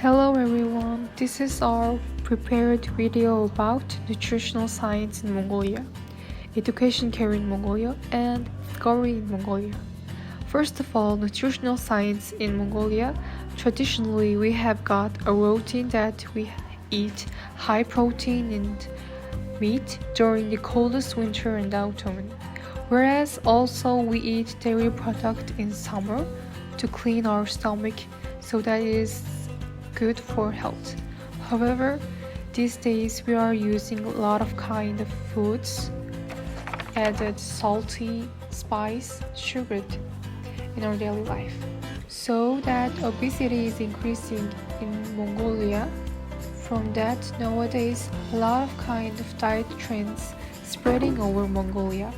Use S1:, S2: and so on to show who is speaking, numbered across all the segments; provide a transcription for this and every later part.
S1: Hello everyone, this is our prepared video about nutritional science in Mongolia, education care in Mongolia, and discovery in Mongolia. First of all, nutritional science in Mongolia. Traditionally, we have got a routine that we eat high protein and meat during the coldest winter and autumn, whereas also we eat dairy product in summer to clean our stomach so that it is good for health. However, these days we are using a lot of kind of foods, added salty, spice, sugar in our daily life. So that obesity is increasing in Mongolia. From that, nowadays a lot of kind of diet trends spreading over Mongolia.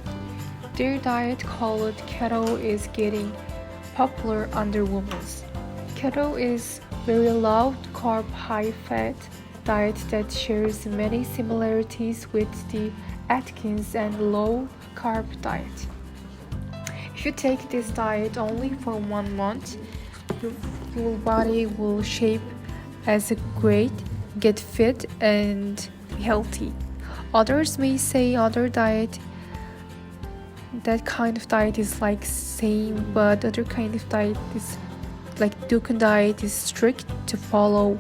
S1: Their diet called keto is getting popular under women. Keto is very low carb, high fat diet that shares many similarities with the Atkins and low carb diet. If you take this diet only for 1 month, your body will shape as a great, get fit and be healthy. Others may say that kind of diet is like same, but other kind of diet is like Dukan diet is strict to follow.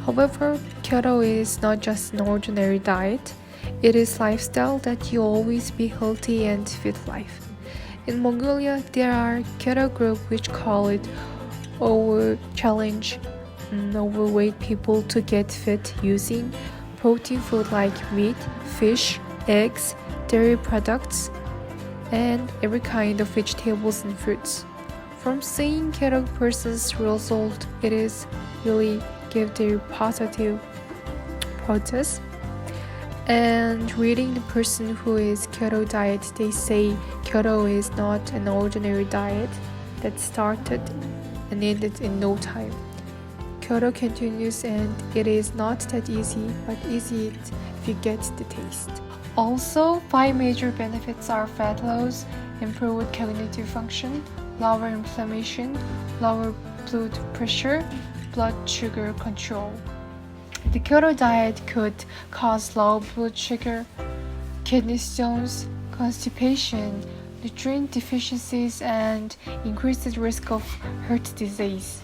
S1: However, keto is not just an ordinary diet. It is lifestyle that you always be healthy and fit life. In Mongolia, there are keto group which call it over challenge overweight people to get fit using protein food like meat, fish, eggs, dairy products, and every kind of vegetables and fruits. From seeing keto person's result, it is really give their positive process. And reading the person who is keto diet, they say keto is not an ordinary diet that started and ended in no time. Keto continues and it is not that easy, but easy if you get the taste. Also, 5 major benefits are fat loss, improved cognitive function, lower inflammation, lower blood pressure, blood sugar control. The keto diet could cause low blood sugar, kidney stones, constipation, nutrient deficiencies, and increased risk of heart disease.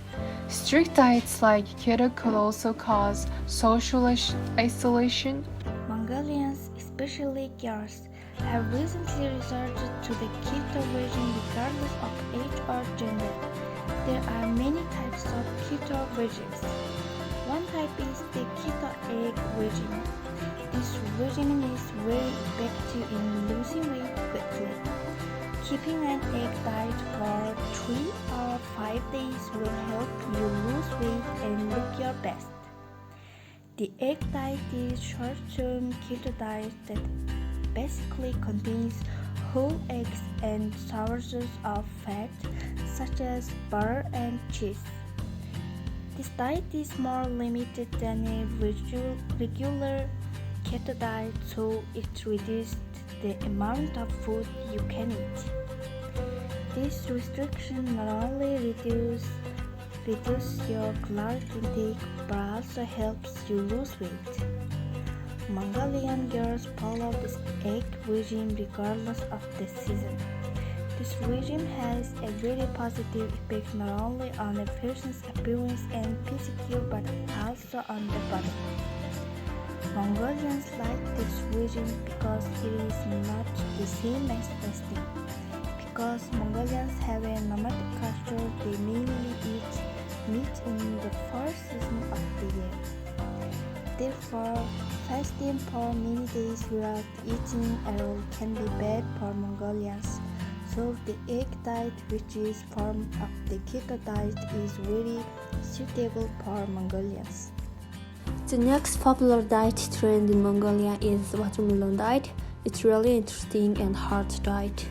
S1: Strict diets like keto could also cause social isolation.
S2: Mongolians, especially girls, have recently resorted to the keto regime regardless of age or gender. There are many types of keto regimes. One type is the keto egg regime. This regime is very effective in losing weight quickly. Keeping an egg diet for 3 or 5 days will help you lose weight and look your best. The egg diet is short-term keto diet that basically contains whole eggs and sources of fat such as butter and cheese. This diet is more limited than a regular keto diet, so it reduces the amount of food you can eat. This restriction not only reduces your caloric intake but also helps you lose weight. Mongolian girls follow this egg regime regardless of the season. This regime has a very positive effect not only on a person's appearance and physique but also on the body. Mongolians like this regime because it is not the same as fasting. Because Mongolians have a nomadic culture, they mainly eat meat in the first season of the year. Therefore, fasting for many days without eating at all can be bad for Mongolians. So the egg diet, which is form of the keto diet, is very suitable for Mongolians.
S3: The next popular diet trend in Mongolia is watermelon diet. It's really interesting and hard diet.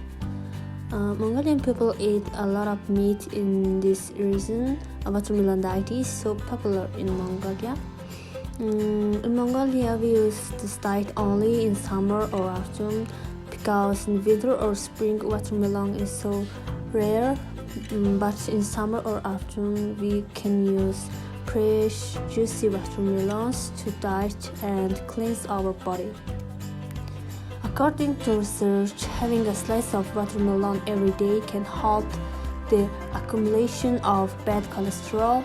S3: Mongolian people eat a lot of meat in this reason. A watermelon diet is so popular in Mongolia. In Mongolia, we use this diet only in summer or autumn because in winter or spring watermelon is so rare. But in summer or autumn, we can use fresh, juicy watermelons to diet and cleanse our body. According to research, having a slice of watermelon every day can halt the accumulation of bad cholesterol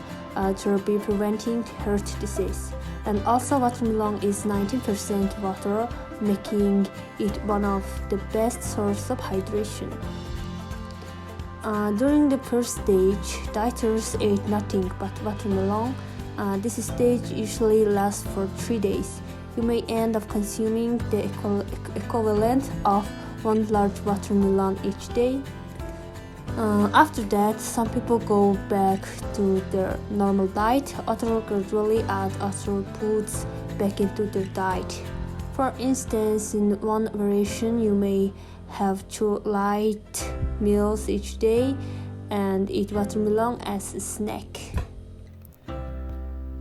S3: through preventing heart disease. And also, watermelon is 19% water, making it one of the best sources of hydration. During the first stage, dieters ate nothing but watermelon. This stage usually lasts for 3 days. You may end up consuming the equivalent of one large watermelon each day. After that, some people go back to their normal diet, others gradually add other foods back into their diet. For instance, in one variation, you may have 2 light meals each day and eat watermelon as a snack.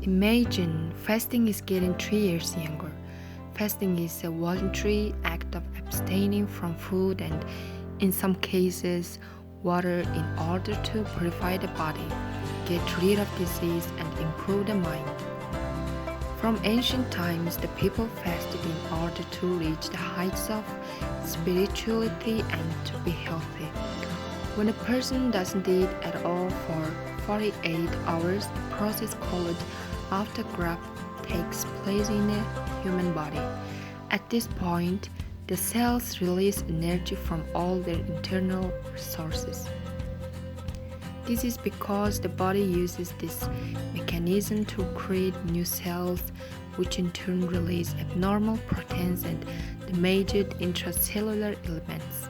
S4: Imagine fasting is getting 3 years younger. Fasting is a voluntary act of abstaining from food and, in some cases, water in order to purify the body, get rid of disease, and improve the mind. From ancient times, the people fasted in order to reach the heights of spirituality and to be healthy. When a person doesn't eat at all for 48 hours, the process called aftergrowth takes place in the human body. At this point, the cells release energy from all their internal resources. This is because the body uses this mechanism to create new cells, which in turn release abnormal proteins and damaged intracellular elements.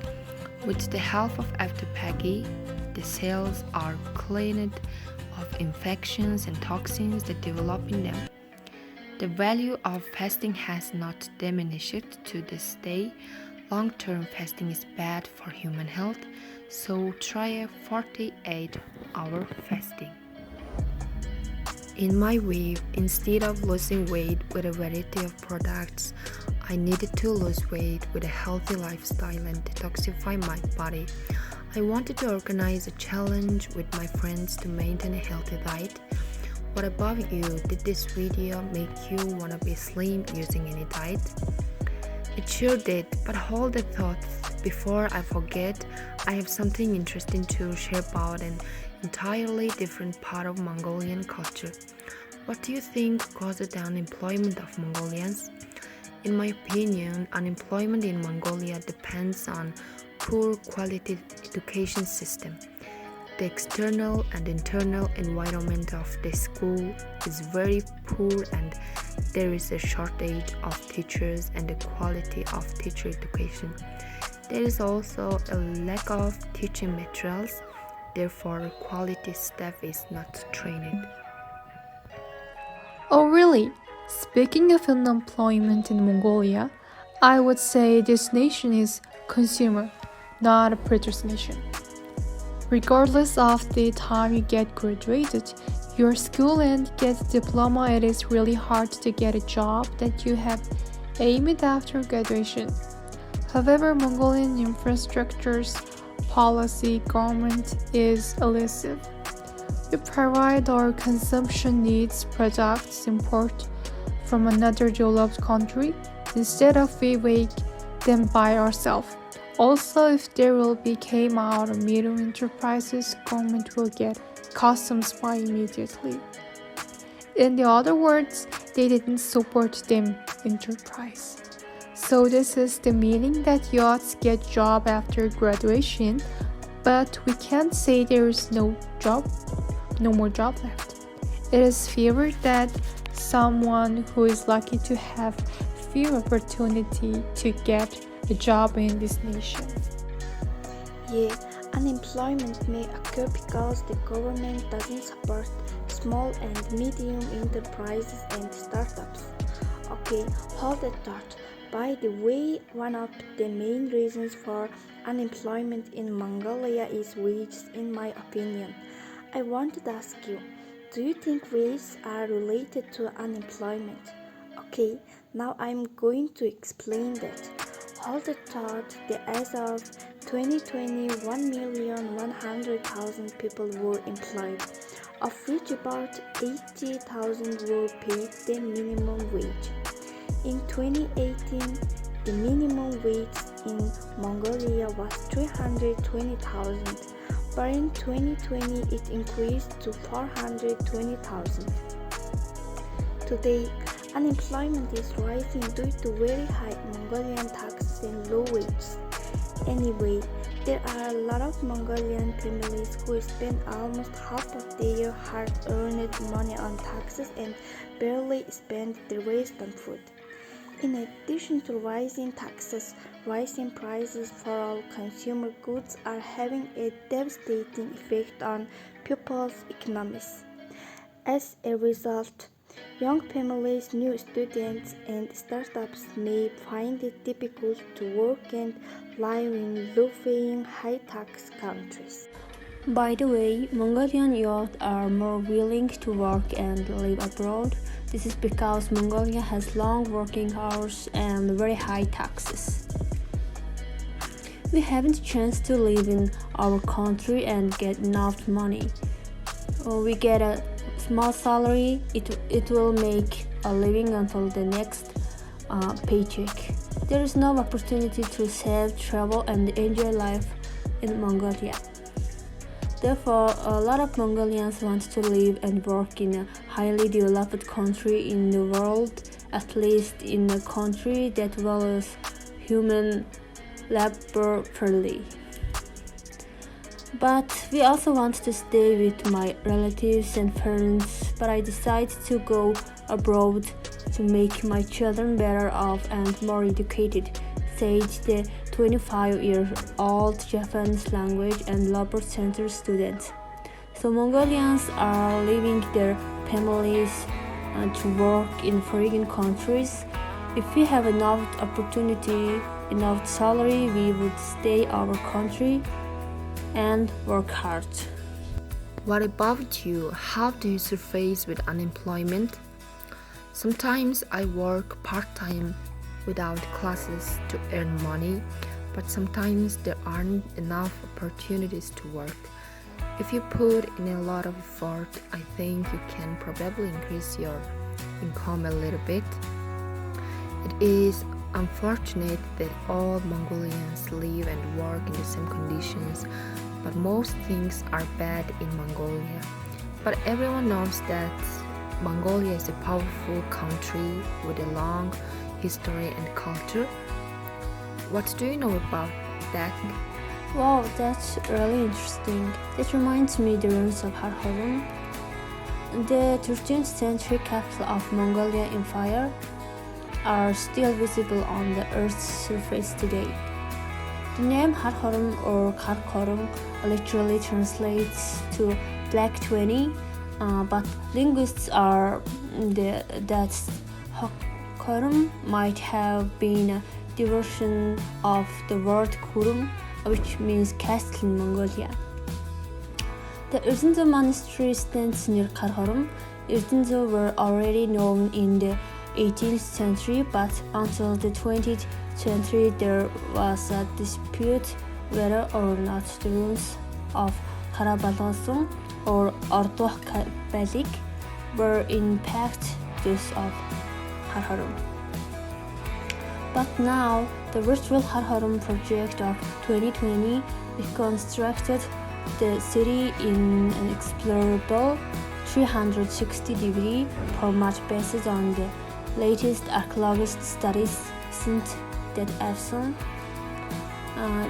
S4: With the help of autophagy, the cells are cleaned of infections and toxins that develop in them. The value of fasting has not diminished to this day. Long-term fasting is bad for human health, so try a 48-hour fasting. In my view, instead of losing weight with a variety of products, I needed to lose weight with a healthy lifestyle and detoxify my body. I wanted to organize a challenge with my friends to maintain a healthy diet. What about you? Did this video make you want to be slim using any diet? It sure did, but hold the thoughts. Before I forget, I have something interesting to share about an entirely different part of Mongolian culture. What do you think caused the unemployment of Mongolians? In my opinion, unemployment in Mongolia depends on poor quality education system. The external and internal environment of the school is very poor and there is a shortage of teachers and the quality of teacher education. There is also a lack of teaching materials, therefore quality staff is not trained.
S1: Oh, really? Speaking of unemployment in Mongolia, I would say this nation is consumer, not a producer nation. Regardless of the time you get graduated, your school and get a diploma, it is really hard to get a job that you have aimed after graduation. However, Mongolian infrastructure's policy government is elusive. We provide our consumption needs products import from another developed country instead of we make them by ourselves. Also, if there will be came out of medium enterprises, government will get customs by immediately. In the other words, they didn't support them enterprise. So this is the meaning that you ought to get job after graduation, but we can't say there is no more job left. It is favored that someone who is lucky to have few opportunity to get a job in this nation.
S2: Yeah, unemployment may occur because the government doesn't support small and medium enterprises and startups. Okay, hold that thought. By the way, one of the main reasons for unemployment in Mongolia is wages, in my opinion. I wanted to ask you, do you think wages are related to unemployment? Okay, now I'm going to explain that. Hold the thought that as of 2020, 1,100,000 people were employed. of which about 80,000 were paid the minimum wage. In 2018, the minimum wage in Mongolia was 320,000, but in 2020 it increased to 420,000. Today, unemployment is rising due to very high Mongolian taxes and low wages. Anyway, there are a lot of Mongolian families who spend almost half of their hard-earned money on taxes and barely spend the rest on food. In addition to rising taxes, rising prices for all consumer goods are having a devastating effect on people's economies. As a result, young families, new students, and startups may find it difficult to work and live in low-paying, high-tax countries.
S3: By the way, Mongolian youth are more willing to work and live abroad. This is because Mongolia has long working hours and very high taxes. We haven't a chance to live in our country and get enough money. We get a small salary, it will make a living until the next paycheck. There is no opportunity to save, travel, and enjoy life in Mongolia. Therefore, a lot of Mongolians want to live and work in a highly developed country in the world, at least in a country that values human labor fairly. But we also want to stay with my relatives and parents, but I decided to go abroad to make my children better off and more educated, said the 25-year-old Japanese language and labor center student. So Mongolians are leaving their families to work in foreign countries. If we have enough opportunity, enough salary, we would stay our country and work hard.
S4: What about you? How do you surface with unemployment? Sometimes I work part-time without classes to earn money, but sometimes there aren't enough opportunities to work. If you put in a lot of effort, I think you can probably increase your income a little bit. It is unfortunate that all Mongolians live and work in the same conditions, but most things are bad in Mongolia. But everyone knows that Mongolia is a powerful country with a long history and culture. What do you know about that?
S3: Wow, that's really interesting. That reminds me the ruins of Harhorum, the 13th century capital of Mongolian Empire, are still visible on the Earth's surface today. The name Harhorum or Karakorum literally translates to Black 20, but linguists are that Harkorum might have been a diversion of the word Kurum, which means castle in Mongolia. The Erdinzo monastery stands near Karakorum. Erdinzo were already known in the 18th century, but until the 20th century there was a dispute whether or not the ruins of Karabalosung or Ordoh Balik were in fact those of Harhorum. But now, the virtual Harhorum project of 2020 reconstructed the city in an explorable 360-degree format based on the latest archaeological studies since that episode.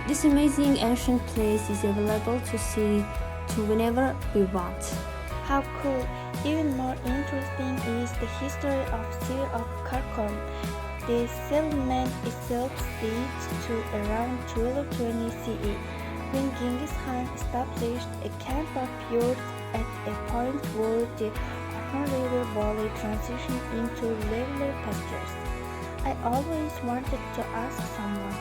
S3: This amazing ancient place is available to see to whenever we want.
S2: How cool! Even more interesting is the history of city of Karakorum. The settlement itself dates to around 1220 CE, when Genghis Khan established a camp of yurts at a point where the Orkhon River valley transitioned into leveler pastures. I always wanted to ask someone,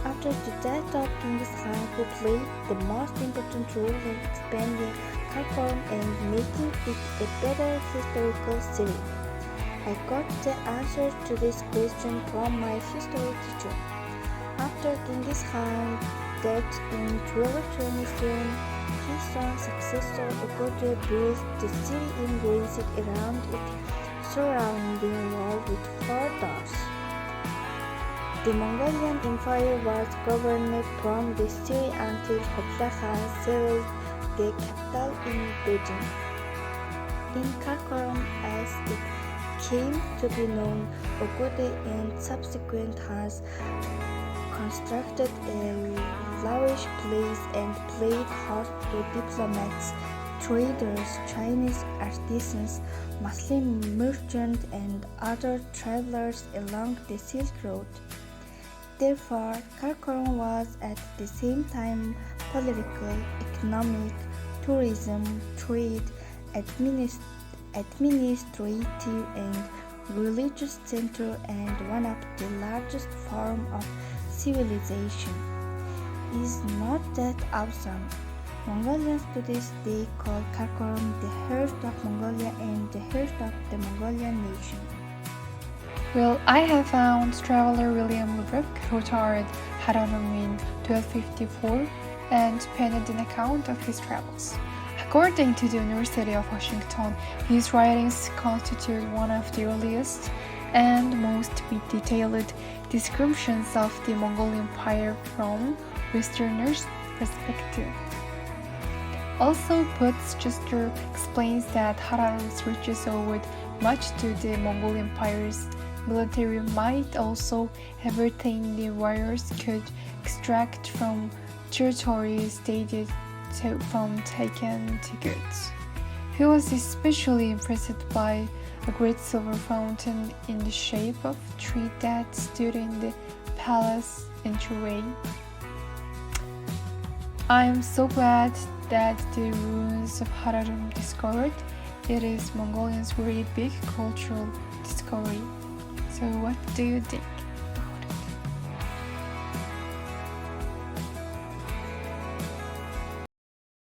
S2: after the death of Genghis Khan, who played the most important role in expanding Karakorum and making it a better historical city. I got the answer to this question from my history teacher. After Genghis Khan's death in 1227, His son successor Ogode built the city and raised around it, surrounding wall with 4 doors. The Mongolian Empire was governed from the city until Kublai Khan settled the capital in Beijing. In Karakoram, as it came to be known, Ogode and subsequent Khans constructed a lavish place and played host to diplomats, traders, Chinese artisans, Muslim merchants, and other travelers along the Silk Road. Therefore, Karakoram was at the same time political, economic, tourism, trade, administrative, and religious center and one of the largest forms of civilization. Is not that awesome? Mongolians to this day call Karakoram the heart of Mongolia and the heart of the Mongolian nation.
S1: Well, I have found traveler William Rooke, who toured Hararum in 1254 and penned an account of his travels. According to the University of Washington, his writings constitute one of the earliest and most detailed descriptions of the Mongolian Empire from Westerners' perspective. Also, Putz's Chester explains that Hararum's riches owed much to the Mongolian Empire's military might, also everything the warriors could extract from territories they did from taken to goods. He was especially impressed by a great silver fountain in the shape of a tree that stood in the palace entryway. I am so glad that the ruins of Hararum discovered. It is Mongolians' very big cultural discovery. So what do you think?